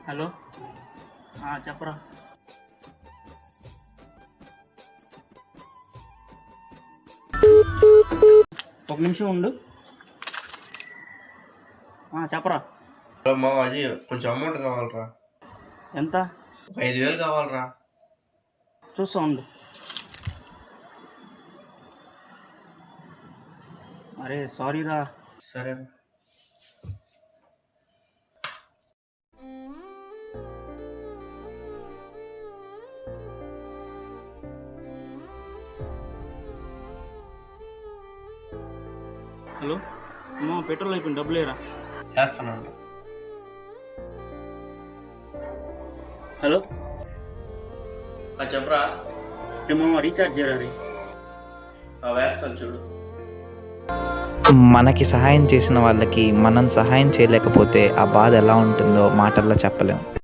Hello. చెప్పరా. ఒక నిమిషం ఉండు. చెప్పరా. హలో మామ, అది కొంచెం అమౌంట్ కావాలరా. ఎంత? 5,000 కావాలరా. చూస్తా ఉండు. అరే సారీరా. సరే. హలో అమ్మా, పెట్రోల్ అయిపోయింది, డబ్బులు లేరా. వేస్తానండి. హలో చెప్పరా. మామ రీఛార్జ్ చేయరా. వేస్తాను చూడు. మనకి సహాయం చేసిన వాళ్ళకి మనం సహాయం చేయలేకపోతే ఆ బాధ ఎలా ఉంటుందో మాటల్లో చెప్పలేం.